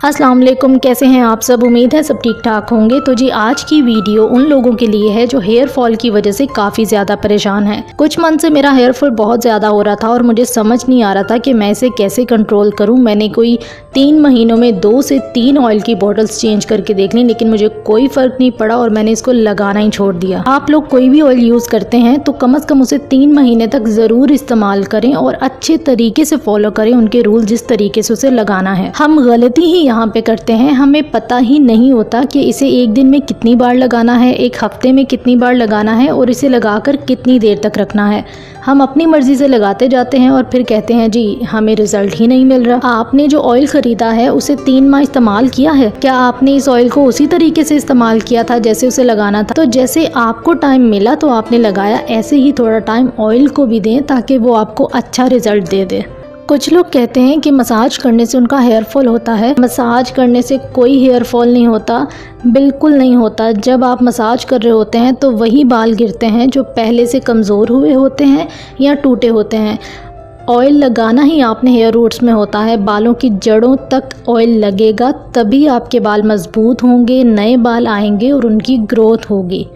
अस्सलाम वालेकुम, कैसे हैं आप सब। उम्मीद है सब ठीक ठाक होंगे। तो जी आज की वीडियो उन लोगों के लिए है जो हेयर फॉल की वजह से काफ़ी ज़्यादा परेशान हैं। कुछ मंथ से मेरा हेयर फॉल बहुत ज़्यादा हो रहा था और मुझे समझ नहीं आ रहा था कि मैं इसे कैसे कंट्रोल करूं। मैंने कोई 3 महीनों में 2 से 3 ऑयल की बॉटल्स चेंज करके देख ली, लेकिन मुझे कोई फ़र्क नहीं पड़ा और मैंने इसको लगाना ही छोड़ दिया। आप लोग कोई भी ऑयल यूज़ करते हैं तो कम से कम उसे 3 महीने तक ज़रूर इस्तेमाल करें और अच्छे तरीके से फॉलो करें उनके रूल, जिस तरीके से उसे लगाना है। हम गलती ही यहाँ पे करते हैं, हमें पता ही नहीं होता कि इसे एक दिन में कितनी बार लगाना है, एक हफ्ते में कितनी बार लगाना है और इसे लगाकर कितनी देर तक रखना है। हम अपनी मर्जी से लगाते जाते हैं और फिर कहते हैं जी हमें रिजल्ट ही नहीं मिल रहा। आपने जो ऑयल खरीदा है उसे 3 माह इस्तेमाल किया है, क्या आपने इस ऑयल को उसी तरीके से इस्तेमाल किया था जैसे उसे लगाना था? तो जैसे आपको टाइम मिला तो आपने लगाया, ऐसे ही थोड़ा टाइम ऑयल को भी दें ताकि वो आपको अच्छा रिजल्ट दे दे। कुछ लोग कहते हैं कि मसाज करने से उनका हेयर फॉल होता है। मसाज करने से कोई हेयर फॉल नहीं होता, बिल्कुल नहीं होता। जब आप मसाज कर रहे होते हैं तो वही बाल गिरते हैं जो पहले से कमज़ोर हुए होते हैं या टूटे होते हैं। ऑयल लगाना ही आपने हेयर रूट्स में होता है, बालों की जड़ों तक ऑयल लगेगा तभी आपके बाल मजबूत होंगे, नए बाल आएंगे और उनकी ग्रोथ होगी।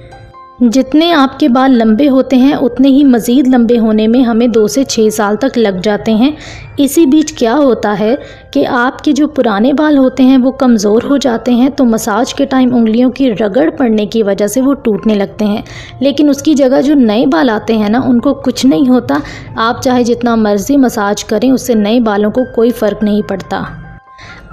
जितने आपके बाल लंबे होते हैं उतने ही मज़ीद लंबे होने में हमें 2 से 6 साल तक लग जाते हैं। इसी बीच क्या होता है कि आपके जो पुराने बाल होते हैं वो कमज़ोर हो जाते हैं, तो मसाज के टाइम उंगलियों की रगड़ पड़ने की वजह से वो टूटने लगते हैं। लेकिन उसकी जगह जो नए बाल आते हैं ना, उनको कुछ नहीं होता। आप चाहे जितना मर्ज़ी मसाज करें, उससे नए बालों को कोई फ़र्क नहीं पड़ता।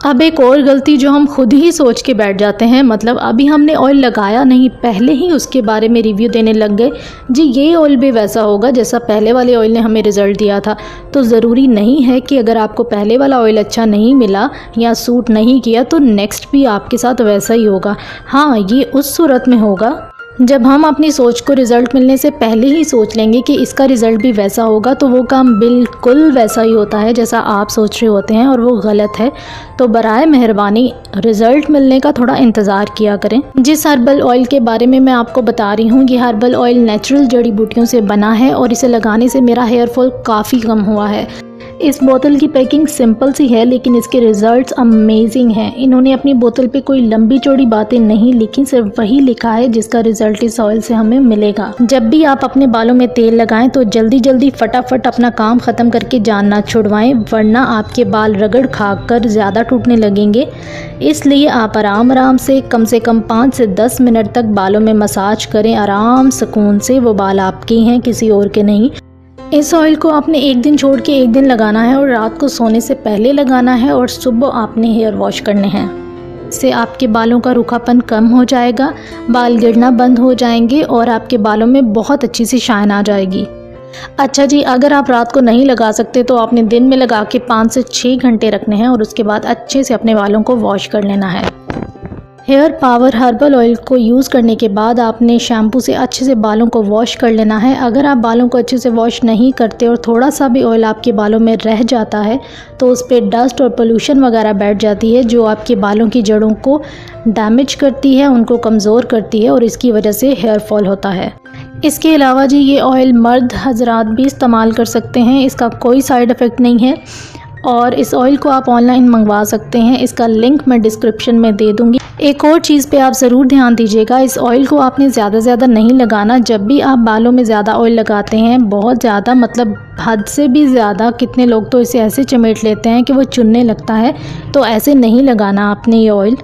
अब एक और गलती जो हम खुद ही सोच के बैठ जाते हैं, मतलब अभी हमने ऑयल लगाया नहीं, पहले ही उसके बारे में रिव्यू देने लग गए जी ये ऑयल भी वैसा होगा जैसा पहले वाले ऑयल ने हमें रिज़ल्ट दिया था। तो ज़रूरी नहीं है कि अगर आपको पहले वाला ऑयल अच्छा नहीं मिला या सूट नहीं किया तो नेक्स्ट भी आपके साथ वैसा ही होगा। हाँ, ये उस सूरत में होगा जब हम अपनी सोच को रिज़ल्ट मिलने से पहले ही सोच लेंगे कि इसका रिज़ल्ट भी वैसा होगा, तो वो काम बिल्कुल वैसा ही होता है जैसा आप सोच रहे होते हैं और वो गलत है। तो बराए मेहरबानी रिज़ल्ट मिलने का थोड़ा इंतज़ार किया करें। जिस हर्बल ऑयल के बारे में मैं आपको बता रही हूँ, ये हर्बल ऑयल नेचुरल जड़ी बूटियों से बना है और इसे लगाने से मेरा हेयर फॉल काफ़ी कम हुआ है। इस बोतल की पैकिंग सिंपल सी है लेकिन इसके रिजल्ट्स अमेजिंग हैं। इन्होंने अपनी बोतल पे कोई लंबी चौड़ी बातें नहीं लिखी, सिर्फ वही लिखा है जिसका रिजल्ट इस ऑयल से हमें मिलेगा। जब भी आप अपने बालों में तेल लगाएं तो जल्दी जल्दी फटाफट अपना काम ख़त्म करके जान ना छुड़वाएं, वरना आपके बाल रगड़ खाकर ज़्यादा टूटने लगेंगे। इसलिए आप आराम से कम 5 से 10 मिनट तक बालों में मसाज करें, आराम सुकून से। वो बाल आपके हैं, किसी और के नहीं। इस ऑयल को आपने एक दिन छोड़ के एक दिन लगाना है और रात को सोने से पहले लगाना है और सुबह आपने हेयर वॉश करने हैं। इससे आपके बालों का रूखापन कम हो जाएगा, बाल गिरना बंद हो जाएंगे और आपके बालों में बहुत अच्छी सी शाइन आ जाएगी। अच्छा जी, अगर आप रात को नहीं लगा सकते तो आपने दिन में लगा के 5 से 6 घंटे रखने हैं और उसके बाद अच्छे से अपने बालों को वॉश कर लेना है। हेयर पावर हर्बल ऑयल को यूज़ करने के बाद आपने शैम्पू से अच्छे से बालों को वॉश कर लेना है। अगर आप बालों को अच्छे से वॉश नहीं करते और थोड़ा सा भी ऑयल आपके बालों में रह जाता है तो उस पर डस्ट और पोल्यूशन वगैरह बैठ जाती है जो आपके बालों की जड़ों को डैमेज करती है, उनको कमज़ोर करती है और इसकी वजह से हेयर फॉल होता है। इसके अलावा जी ये ऑयल मर्द हजरात भी इस्तेमाल कर सकते हैं, इसका कोई साइड इफ़ेक्ट नहीं है और इस ऑयल को आप ऑनलाइन मंगवा सकते हैं। इसका लिंक मैं डिस्क्रिप्शन में दे दूंगी। एक और चीज़ पे आप ज़रूर ध्यान दीजिएगा, इस ऑयल को आपने ज़्यादा नहीं लगाना। जब भी आप बालों में ज़्यादा ऑयल लगाते हैं, बहुत ज़्यादा मतलब हद से भी ज़्यादा, कितने लोग तो इसे ऐसे चमेट लेते हैं कि वो चुनने लगता है, तो ऐसे नहीं लगाना आपने ये ऑयल।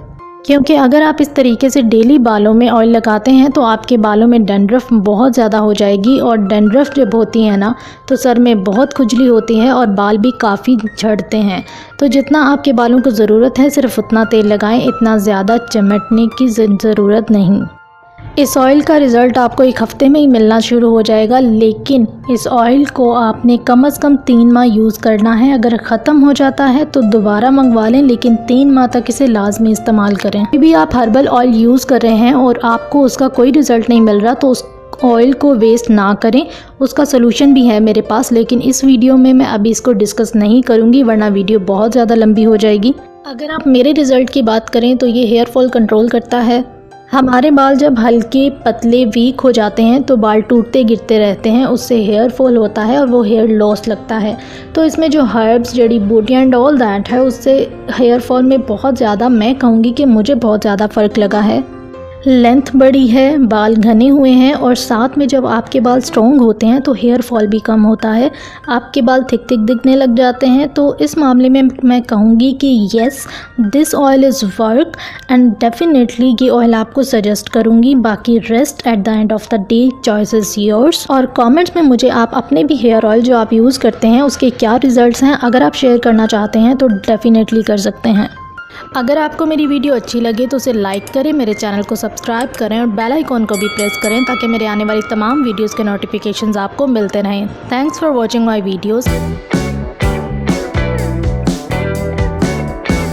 क्योंकि अगर आप इस तरीके से डेली बालों में ऑयल लगाते हैं तो आपके बालों में डैंड्रफ बहुत ज़्यादा हो जाएगी और डैंड्रफ जब होती है ना तो सर में बहुत खुजली होती है और बाल भी काफ़ी झड़ते हैं। तो जितना आपके बालों को ज़रूरत है सिर्फ उतना तेल लगाएं, इतना ज़्यादा चमटने की ज़रूरत नहीं। इस ऑयल का रिज़ल्ट आपको 1 हफ्ते में ही मिलना शुरू हो जाएगा, लेकिन इस ऑयल को आपने कम से कम 3 माह यूज़ करना है। अगर ख़त्म हो जाता है तो दोबारा मंगवा लें, लेकिन 3 माह तक इसे लाजमी इस्तेमाल करें। भी आप हर्बल ऑयल यूज़ कर रहे हैं और आपको उसका कोई रिज़ल्ट नहीं मिल रहा तो उस ऑयल को वेस्ट ना करें। उसका सलूशन भी है मेरे पास, लेकिन इस वीडियो में मैं अभी इसको डिस्कस नहीं करूँगी वरना वीडियो बहुत ज़्यादा लंबी हो जाएगी। अगर आप मेरे रिज़ल्ट की बात करें तो ये हेयर फॉल कंट्रोल करता है, हमारे बाल जब हल्के पतले वीक हो जाते हैं तो बाल टूटते गिरते रहते हैं, उससे हेयर फॉल होता है और वो हेयर लॉस लगता है। तो इसमें जो हर्ब्स, जड़ी बूटियाँ एंड ऑल दैट है, उससे हेयर फॉल में बहुत ज़्यादा, मैं कहूँगी कि मुझे बहुत ज़्यादा फ़र्क लगा है। लेंथ बड़ी है, बाल घने हुए हैं और साथ में जब आपके बाल स्ट्रॉन्ग होते हैं तो हेयर फॉल भी कम होता है, आपके बाल थिक थिक दिखने लग जाते हैं। तो इस मामले में मैं कहूँगी कि yes, this oil is work and definitely ये ऑयल आपको सजेस्ट करूँगी। बाकी rest at the end of the day choice is yours. और कमेंट्स में मुझे आप अपने भी हेयर ऑयल जो आप यूज़ करते हैं उसके क्या रिजल्ट्स हैं, अगर आप शेयर करना चाहते हैं तो डेफिनेटली कर सकते हैं। अगर आपको मेरी वीडियो अच्छी लगे तो उसे लाइक करें, मेरे चैनल को सब्सक्राइब करें और बेल आइकॉन को भी प्रेस करें ताकि मेरे आने वाली तमाम वीडियोस के नोटिफिकेशंस आपको मिलते रहें। Thanks for watching my videos.